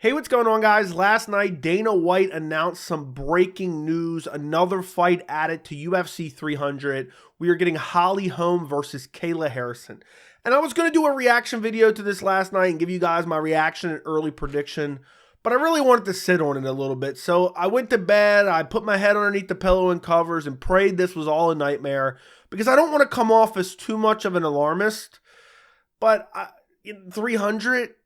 Hey, what's going on, guys? Last night, Dana White announced some breaking news. Another fight added to UFC 300. We are getting Holm versus Kayla Harrison. And I was going to do a reaction video to this last night and give you guys my reaction and early prediction, but I really wanted to sit on it a little bit. So I went to bed, I put my head underneath the pillow and covers and prayed this was all a nightmare because I don't want to come off as too much of an alarmist. But 300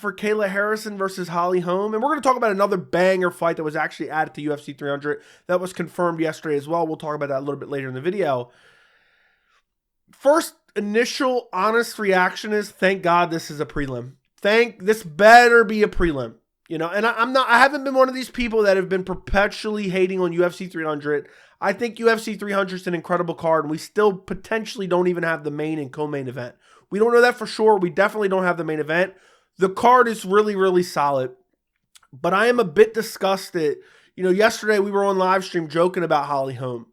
for Kayla Harrison versus Holm. And we're going to talk about another banger fight that was actually added to UFC 300 that was confirmed yesterday as well. We'll talk about that a little bit later in the video. First initial honest reaction is, thank God this is a prelim. This better be a prelim. And I haven't been one of these people that have been perpetually hating on UFC 300. I think UFC 300 is an incredible card, and we still potentially don't even have the main and co-main event. We don't know that for sure. We definitely don't have the main event. The card is really, really solid, but I am a bit disgusted. Yesterday we were on live stream joking about Holm,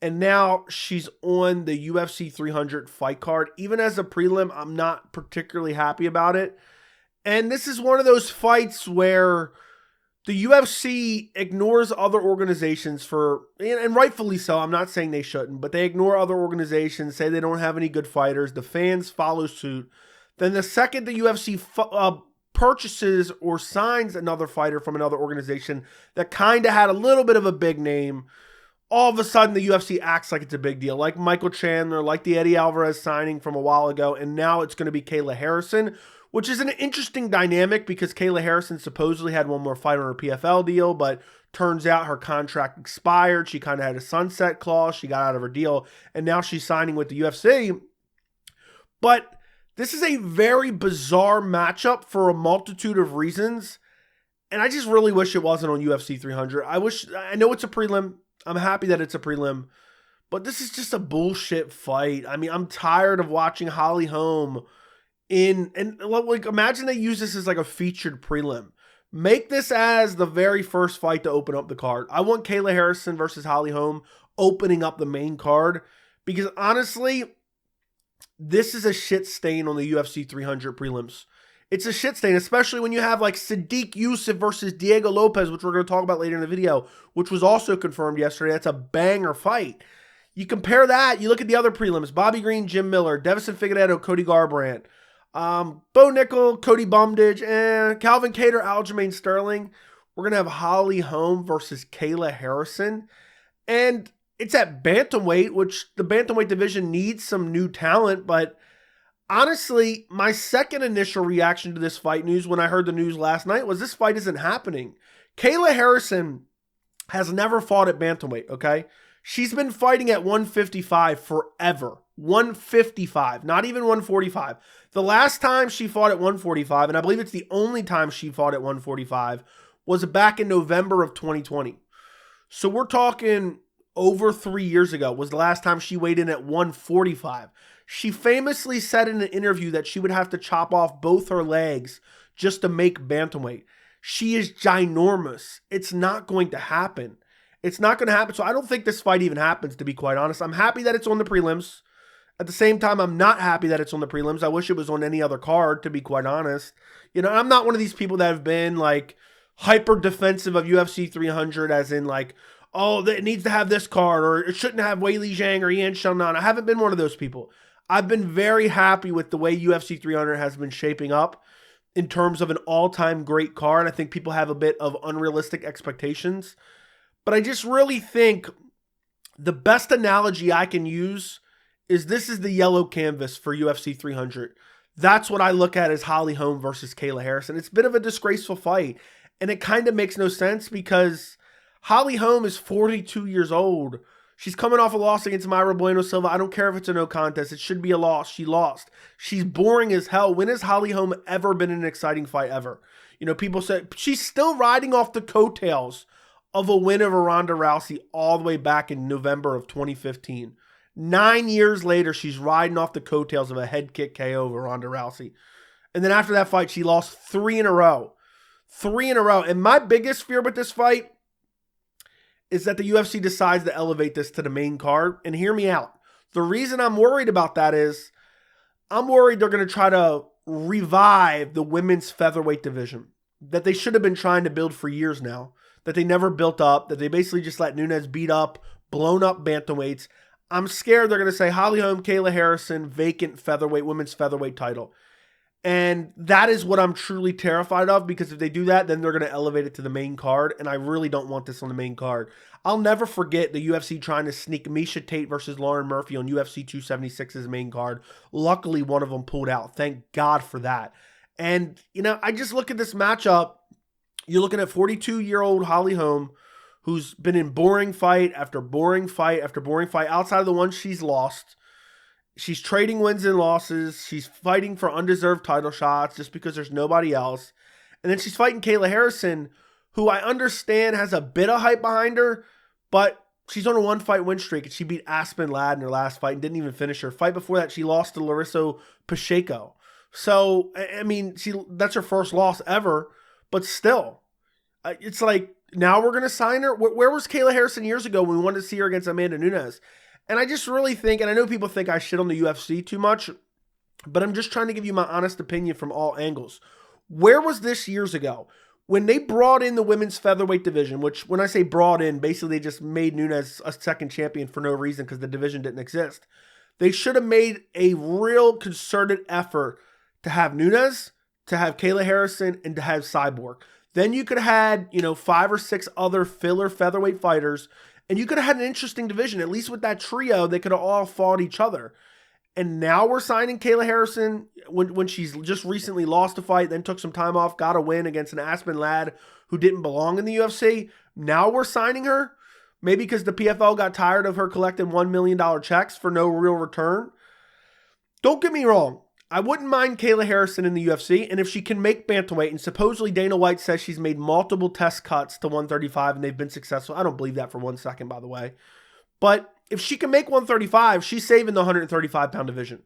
and now she's on the UFC 300 fight card. Even as a prelim, I'm not particularly happy about it. And this is one of those fights where the UFC ignores other organizations and rightfully so. I'm not saying they shouldn't, but they ignore other organizations, say they don't have any good fighters. The fans follow suit. Then the second the UFC purchases or signs another fighter from another organization that kind of had a little bit of a big name, all of a sudden the UFC acts like it's a big deal, like Michael Chandler, like the Eddie Alvarez signing from a while ago, and now it's going to be Kayla Harrison, which is an interesting dynamic because Kayla Harrison supposedly had one more fight on her PFL deal, but turns out her contract expired. She kind of had a sunset clause. She got out of her deal, and now she's signing with the UFC. But this is a very bizarre matchup for a multitude of reasons, and I just really wish it wasn't on UFC 300. I know it's a prelim. I'm happy that it's a prelim, but this is just a bullshit fight. I mean, I'm tired of watching Holm imagine they use this as like a featured prelim. Make this as the very first fight to open up the card. I want Kayla Harrison versus Holm opening up the main card because honestly, this is a shit stain on the UFC 300 prelims. It's a shit stain, especially when you have like Sodiq Yusuff versus Diego Lopez, which we're going to talk about later in the video, which was also confirmed yesterday. That's a banger fight. You compare that, you look at the other prelims, Bobby Green, Jim Miller, Devison Figueiredo, Cody Garbrandt, Bo Nickel, Cody Bumditch, and Calvin Kattar, Aljamain Sterling. We're going to have Holm versus Kayla Harrison. And it's at bantamweight, which the bantamweight division needs some new talent. But honestly, my second initial reaction to this fight news when I heard the news last night was this fight isn't happening. Kayla Harrison has never fought at bantamweight, okay? She's been fighting at 155 forever. 155, not even 145. The last time she fought at 145, and I believe it's the only time she fought at 145, was back in November of 2020. So we're talking over 3 years ago was the last time she weighed in at 145. She famously said in an interview that she would have to chop off both her legs just to make bantamweight. She is ginormous. It's not going to happen. It's not going to happen. So I don't think this fight even happens, to be quite honest. I'm happy that it's on the prelims. At the same time, I'm not happy that it's on the prelims. I wish it was on any other card, to be quite honest. I'm not one of these people that have been like hyper defensive of UFC 300 as in like, oh, it needs to have this card or it shouldn't have Wei Li Zhang or Yan Xiaonan. I haven't been one of those people. I've been very happy with the way UFC 300 has been shaping up in terms of an all-time great card. I think people have a bit of unrealistic expectations. But I just really think the best analogy I can use is this is the yellow canvas for UFC 300. That's what I look at as Holm versus Kayla Harrison. It's a bit of a disgraceful fight, and it kind of makes no sense because Holm is 42 years old. She's coming off a loss against Mayra Bueno Silva. I don't care if it's a no contest. It should be a loss. She lost. She's boring as hell. When has Holm ever been in an exciting fight ever? People say she's still riding off the coattails of a win over Ronda Rousey all the way back in November of 2015. 9 years later, she's riding off the coattails of a head kick KO over Ronda Rousey. And then after that fight, she lost 3 in a row. 3 in a row. And my biggest fear with this fight is that the UFC decides to elevate this to the main card. And hear me out. The reason I'm worried about that is I'm worried they're going to try to revive the women's featherweight division. that they should have been trying to build for years now, that they never built up, that they basically just let Nunes beat up, blown up bantamweights. I'm scared they're going to say Holly Holm, Kayla Harrison, vacant featherweight, women's featherweight title. And that is what I'm truly terrified of, because if they do that, then they're going to elevate it to the main card, and I really don't want this on the main card. I'll never forget the UFC trying to sneak Miesha Tate versus Lauren Murphy on UFC 276's main card. Luckily, one of them pulled out. Thank God for that. And, I just look at this matchup. You're looking at 42-year-old Holly Holm, who's been in boring fight after boring fight after boring fight outside of the ones she's lost. She's trading wins and losses. She's fighting for undeserved title shots just because there's nobody else. And then she's fighting Kayla Harrison, who I understand has a bit of hype behind her, but she's on a one-fight win streak, and she beat Aspen Ladd in her last fight and didn't even finish her. Fight before that, she lost to Larissa Pacheco. So, I mean, that's her first loss ever, but still, it's like, now we're going to sign her? Where was Kayla Harrison years ago when we wanted to see her against Amanda Nunes? And I just really think, and I know people think I shit on the UFC too much, but I'm just trying to give you my honest opinion from all angles. Where was this years ago? When they brought in the women's featherweight division, which when I say brought in, basically they just made Nunes a second champion for no reason because the division didn't exist. They should have made a real concerted effort to have Nunes, to have Kayla Harrison, and to have Cyborg. Then you could have had, 5 or 6 other filler featherweight fighters, and you could have had an interesting division. At least with that trio, they could have all fought each other. And now we're signing Kayla Harrison when she's just recently lost a fight, then took some time off, got a win against an Aspen Ladd who didn't belong in the UFC. Now we're signing her, maybe because the PFL got tired of her collecting $1 million checks for no real return. Don't get me wrong. I wouldn't mind Kayla Harrison in the UFC, and if she can make bantamweight, and supposedly Dana White says she's made multiple test cuts to 135 and they've been successful. I don't believe that for 1 second, by the way. But if she can make 135, she's saving the 135-pound division.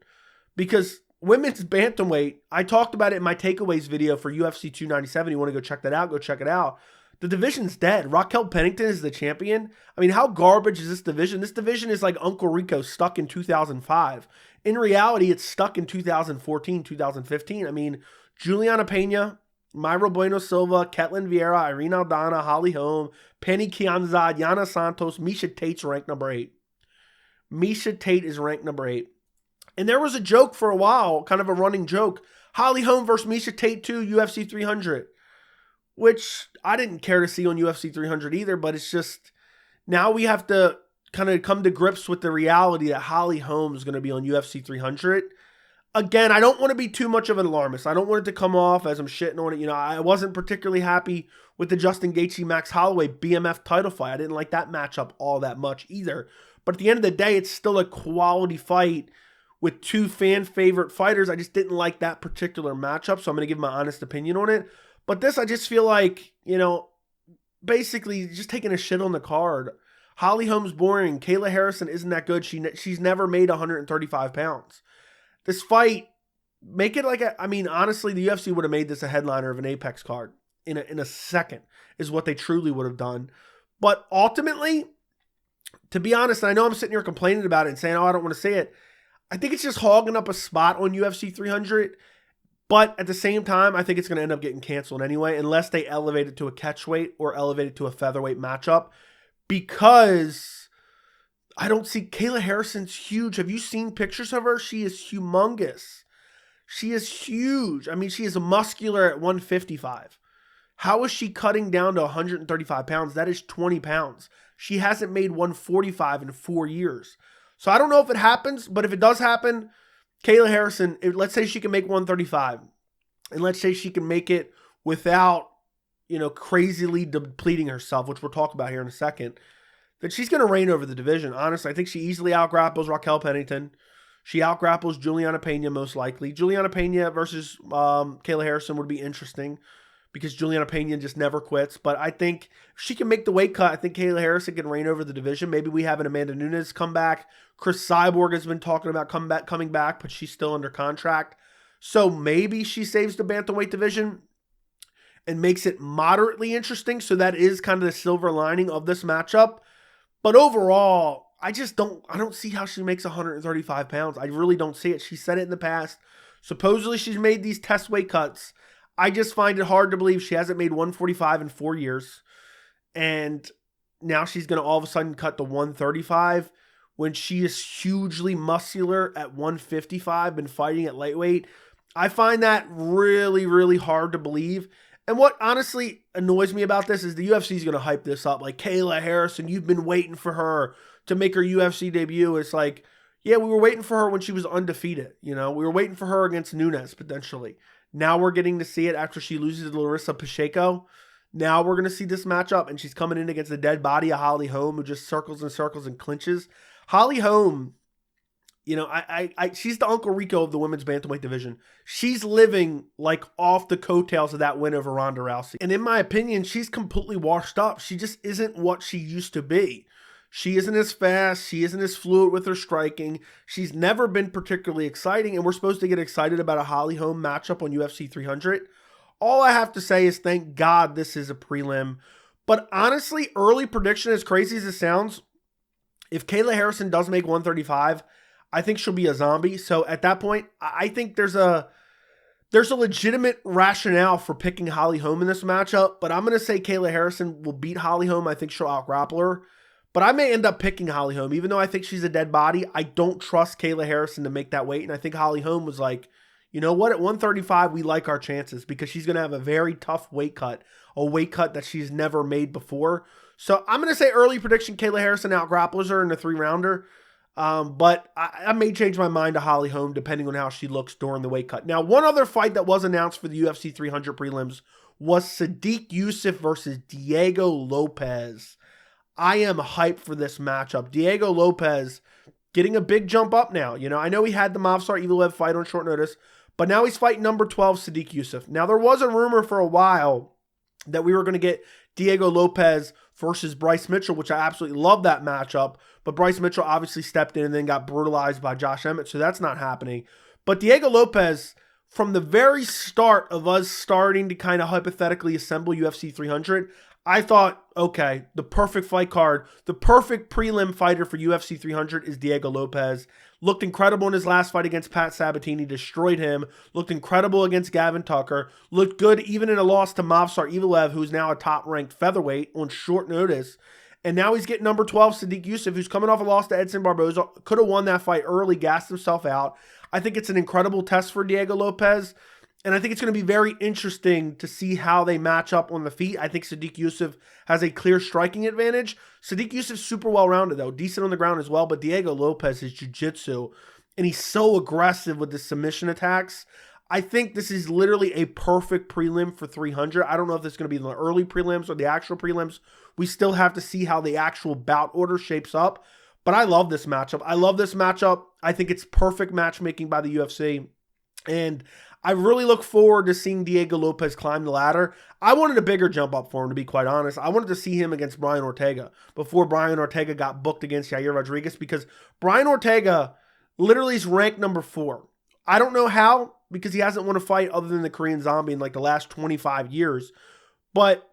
Because women's bantamweight, I talked about it in my takeaways video for UFC 297. You want to go check that out? Go check it out. The division's dead. Raquel Pennington is the champion. I mean, how garbage is this division? This division is like Uncle Rico stuck in 2005. In reality, it's stuck in 2014, 2015. I mean, Juliana Pena, Mayra Bueno Silva, Ketlin Vieira, Irene Aldana, Holly Holm, Penny Kianzad, Yana Santos, Miesha Tate's ranked number 8. Miesha Tate is ranked number 8. And there was a joke for a while, kind of a running joke. Holly Holm versus Miesha Tate 2, UFC 300. Which I didn't care to see on UFC 300 either, but it's just, now we have to kind of come to grips with the reality that Holly Holm is going to be on UFC 300. Again, I don't want to be too much of an alarmist. I don't want it to come off as I'm shitting on it. I wasn't particularly happy with the Justin Gaethje Max Holloway BMF title fight. I didn't like that matchup all that much either. But at the end of the day, it's still a quality fight with 2 fan favorite fighters. I just didn't like that particular matchup, so I'm going to give my honest opinion on it. But this, I just feel like, basically just taking a shit on the card. Holly Holm's boring. Kayla Harrison isn't that good. She's never made 135 pounds. This fight, make it like honestly, the UFC would have made this a headliner of an Apex card in a second, is what they truly would have done. But ultimately, to be honest, and I know I'm sitting here complaining about it and saying, I don't want to say it. I think it's just hogging up a spot on UFC 300. But at the same time, I think it's going to end up getting canceled anyway, unless they elevate it to a catchweight or elevate it to a featherweight matchup. Because I don't see, Kayla Harrison's huge. Have you seen pictures of her? She is humongous. She is huge. I mean, she is muscular at 155. How is she cutting down to 135 pounds? That is 20 pounds. She hasn't made 145 in 4 years. So I don't know if it happens, but if it does happen, Kayla Harrison, let's say she can make 135, and let's say she can make it without, crazily depleting herself, which we'll talk about here in a second, that she's going to reign over the division. Honestly, I think she easily outgrapples Raquel Pennington. She outgrapples Juliana Pena most likely. Juliana Pena versus Kayla Harrison would be interesting because Juliana Pena just never quits. But I think if she can make the weight cut, I think Kayla Harrison can reign over the division. Maybe we have an Amanda Nunes come back. Chris Cyborg has been talking about coming back, but she's still under contract. So maybe she saves the bantamweight division and makes it moderately interesting. So that is kind of the silver lining of this matchup. But overall, I don't see how she makes 135 pounds. I really don't see it. She said it in the past. Supposedly she's made these test weight cuts. I just find it hard to believe she hasn't made 145 in 4 years. And now she's going to all of a sudden cut to 135 when she is hugely muscular at 155, been fighting at lightweight. I find that really, really hard to believe. And what honestly annoys me about this is the UFC is going to hype this up. Like, Kayla Harrison, you've been waiting for her to make her UFC debut. It's like, yeah, we were waiting for her when she was undefeated. You know, we were waiting for her against Nunes, potentially. Now we're getting to see it after she loses to Larissa Pacheco. Now we're going to see this matchup, and she's coming in against the dead body of Holly Holm, who just circles and circles and clinches. Holly Holm, you know, she's the Uncle Rico of the women's bantamweight division. She's living like off the coattails of that win over Ronda Rousey. And in my opinion, she's completely washed up. She just isn't what she used to be. She isn't as fast. She isn't as fluid with her striking. She's never been particularly exciting, and we're supposed to get excited about a Holly Holm matchup on UFC 300. All I have to say is thank God this is a prelim. But honestly, early prediction, as crazy as it sounds, if Kayla Harrison does make 135, I think she'll be a zombie. So at that point, I think there's a legitimate rationale for picking Holly Holm in this matchup. But I'm going to say Kayla Harrison will beat Holly Holm. I think she'll out-grapple her. But I may end up picking Holly Holm. Even though I think she's a dead body, I don't trust Kayla Harrison to make that weight. And I think Holly Holm was like, you know what? At 135, we like our chances because she's going to have a very tough weight cut, a weight cut that she's never made before. So I'm going to say early prediction, Kayla Harrison out-grapples her in a 3-rounder. But I may change my mind to Holly Holm depending on how she looks during the weight cut. Now, one other fight that was announced for the UFC 300 prelims was Sodiq Yusuff versus Diego Lopez. I am hyped for this matchup. Diego Lopez getting a big jump up now. You know, I know he had the Movsar Evloev fight on short notice, but now he's fighting number 12, Sodiq Yusuff. Now, there was a rumor for a while that we were going to get Diego Lopez versus Bryce Mitchell, which I absolutely love that matchup. But Bryce Mitchell obviously stepped in and then got brutalized by Josh Emmett, so that's not happening. But Diego Lopez, from the very start of us starting to kind of hypothetically assemble UFC 300, I thought, okay, the perfect fight card, the perfect prelim fighter for UFC 300 is Diego Lopez. Looked incredible in his last fight against Pat Sabatini, destroyed him. Looked incredible against Gavin Tucker. Looked good even in a loss to Movsar Evloev, who's now a top-ranked featherweight on short notice. And now he's getting number 12, Sodiq Yusuff, who's coming off a loss to Edson Barboza. Could have won that fight early, gassed himself out. I think it's an incredible test for Diego Lopez. And I think it's going to be very interesting to see how they match up on the feet. I think Sodiq Yusuff has a clear striking advantage. Sodiq Yusuff's super well-rounded, though. Decent on the ground as well. But Diego Lopez is jiu-jitsu. And he's so aggressive with the submission attacks. I think this is literally a perfect prelim for 300. I don't know if this is going to be the early prelims or the actual prelims. We still have to see how the actual bout order shapes up. But I love this matchup. I think it's perfect matchmaking by the UFC. And I really look forward to seeing Diego Lopez climb the ladder. I wanted a bigger jump up for him, to be quite honest. I wanted to see him against Brian Ortega before Brian Ortega got booked against Yair Rodriguez, because Brian Ortega literally is ranked number 4. I don't know how, because he hasn't won a fight other than the Korean Zombie in like the last 25 years. But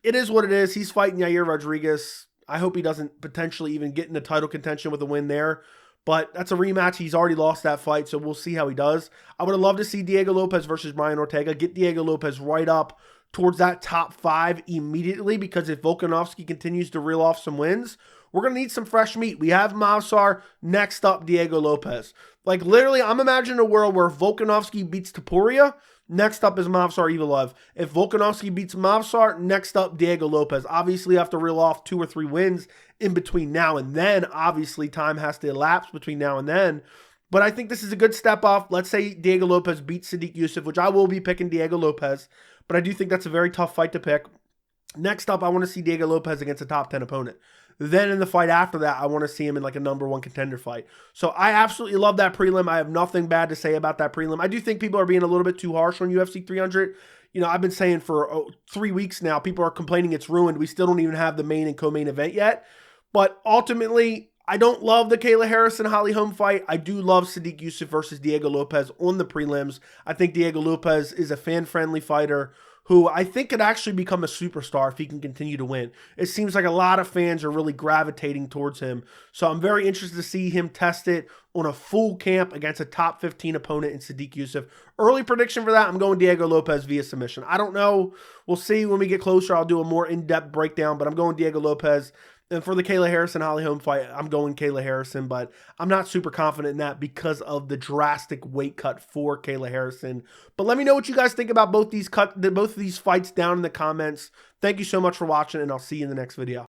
it is what it is. He's fighting Yair Rodriguez. I hope he doesn't potentially even get into title contention with a win there. But that's a rematch. He's already lost that fight, so we'll see how he does. I would have loved to see Diego Lopez versus Brian Ortega. Get Diego Lopez right up towards that top 5 immediately, because if Volkanovski continues to reel off some wins, we're going to need some fresh meat. We have Movsar, next up Diego Lopez. Like, literally, I'm imagining a world where Volkanovski beats Topuria, next up is Movsar Evloev. If Volkanovski beats Movsar, next up Diego Lopez. Obviously, you have to reel off 2 or 3 wins in between now and then. Obviously, time has to elapse between now and then. But I think this is a good step off. Let's say Diego Lopez beats Sodiq Yusuff, which I will be picking Diego Lopez. But I do think that's a very tough fight to pick. Next up, I want to see Diego Lopez against a top 10 opponent. Then in the fight after that, I want to see him in like a number 1 contender fight. So I absolutely love that prelim. I have nothing bad to say about that prelim. I do think people are being a little bit too harsh on UFC 300. You know, I've been saying for 3 weeks now, people are complaining it's ruined. We still don't even have the main and co-main event yet. But ultimately, I don't love the Kayla Harrison-Holly Holm fight. I do love Sodiq Yusuff versus Diego Lopez on the prelims. I think Diego Lopez is a fan-friendly fighter who I think could actually become a superstar if he can continue to win. It seems like a lot of fans are really gravitating towards him. So I'm very interested to see him test it on a full camp against a top 15 opponent in Sodiq Yusuff. Early prediction for that, I'm going Diego Lopez via submission. I don't know. We'll see when we get closer. I'll do a more in-depth breakdown, but I'm going Diego Lopez. And for the Kayla Harrison Holly Holm fight, I'm going Kayla Harrison, but I'm not super confident in that because of the drastic weight cut for Kayla Harrison. But let me know what you guys think about both of these fights down in the comments. Thank you so much for watching, and I'll see you in the next video.